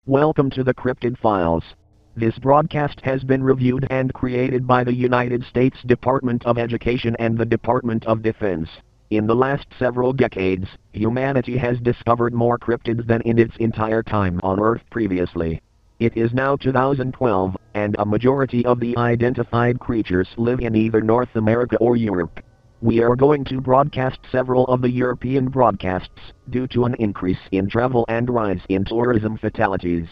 Welcome to the Cryptid Files. This broadcast has been reviewed and created by the United States Department of Education and the Department of Defense. In the last several decades, humanity has discovered more cryptids than in its entire time on Earth previously. It is now 2012, and a majority of the identified creatures live in either North America or Europe. We are going to broadcast several of the European broadcasts, due to an increase in travel and rise in tourism fatalities.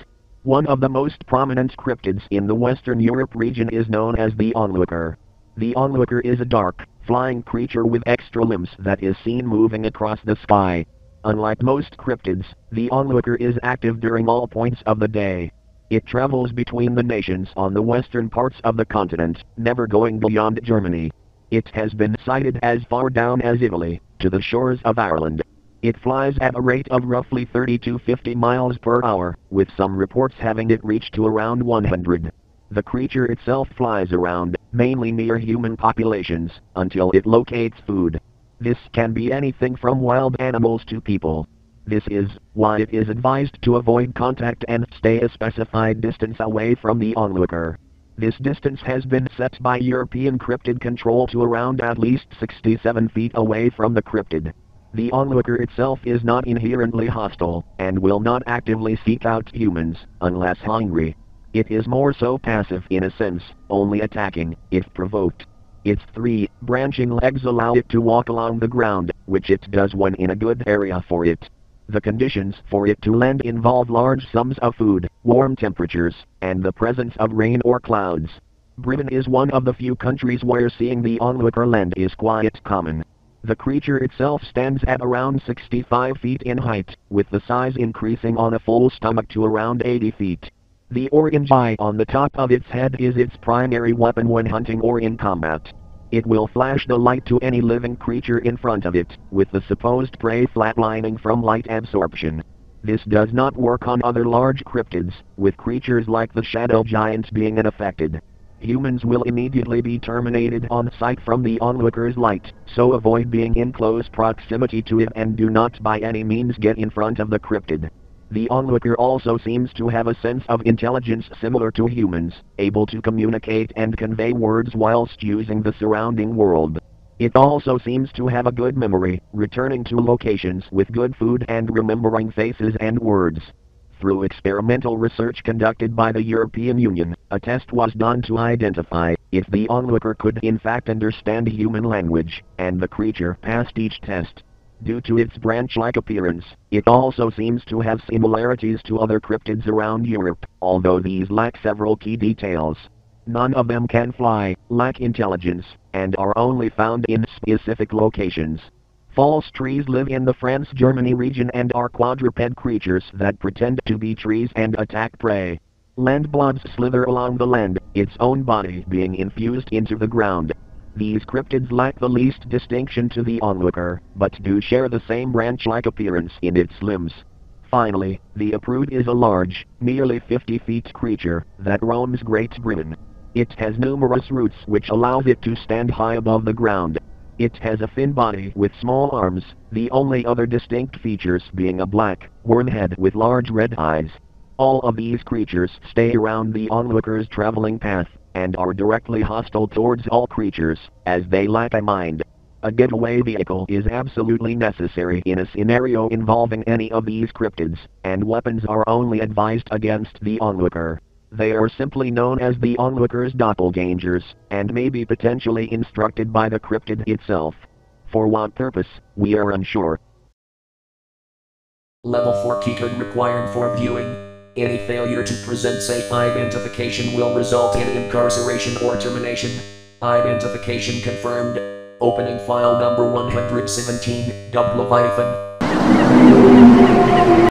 One of the most prominent cryptids in the Western Europe region is known as the Onlooker. The Onlooker is a dark, flying creature with extra limbs that is seen moving across the sky. Unlike most cryptids, the Onlooker is active during all points of the day. It travels between the nations on the western parts of the continent, never going beyond Germany. It has been sighted as far down as Italy, to the shores of Ireland. It flies at a rate of roughly 30 to 50 miles per hour, with some reports having it reach to around 100. The creature itself flies around, mainly near human populations, until it locates food. This can be anything from wild animals to people. This is why it is advised to avoid contact and stay a specified distance away from the onlooker. This distance has been set by European Cryptid Control to around at least 67 feet away from the cryptid. The onlooker itself is not inherently hostile, and will not actively seek out humans, unless hungry. It is more so passive in a sense, only attacking, if provoked. Its 3 branching legs allow it to walk along the ground, which it does when in a good area for it. The conditions for it to land involve large sums of food, warm temperatures, and the presence of rain or clouds. Britain is one of the few countries where seeing the onlooker land is quite common. The creature itself stands at around 65 feet in height, with the size increasing on a full stomach to around 80 feet. The orange eye on the top of its head is its primary weapon when hunting or in combat. It will flash the light to any living creature in front of it, with the supposed prey flatlining from light absorption. This does not work on other large cryptids, with creatures like the shadow giants being unaffected. Humans will immediately be terminated on sight from the onlooker's light, so avoid being in close proximity to it and do not by any means get in front of the cryptid. The onlooker also seems to have a sense of intelligence similar to humans, able to communicate and convey words whilst using the surrounding world. It also seems to have a good memory, returning to locations with good food and remembering faces and words. Through experimental research conducted by the European Union, a test was done to identify if the onlooker could in fact understand human language, and the creature passed each test. Due to its branch-like appearance, it also seems to have similarities to other cryptids around Europe, although these lack several key details. None of them can fly, lack intelligence, and are only found in specific locations. False trees live in the France-Germany region and are quadruped creatures that pretend to be trees and attack prey. Landbloods slither along the land, its own body being infused into the ground. These cryptids lack the least distinction to the onlooker, but do share the same branch-like appearance in its limbs. Finally, the Aprude is a large, nearly 50 feet creature that roams Great Britain. It has numerous roots which allows it to stand high above the ground. It has a thin body with small arms, the only other distinct features being a black, worm head with large red eyes. All of these creatures stay around the onlooker's traveling path, and are directly hostile towards all creatures, as they lack a mind. A getaway vehicle is absolutely necessary in a scenario involving any of these cryptids, and weapons are only advised against the onlooker. They are simply known as the onlooker's doppelgangers, and may be potentially instructed by the cryptid itself. For what purpose, we are unsure. Level 4 key code required for viewing. Any failure to present safe identification will result in incarceration or termination. Identification confirmed. Opening file number 117, double hyphen.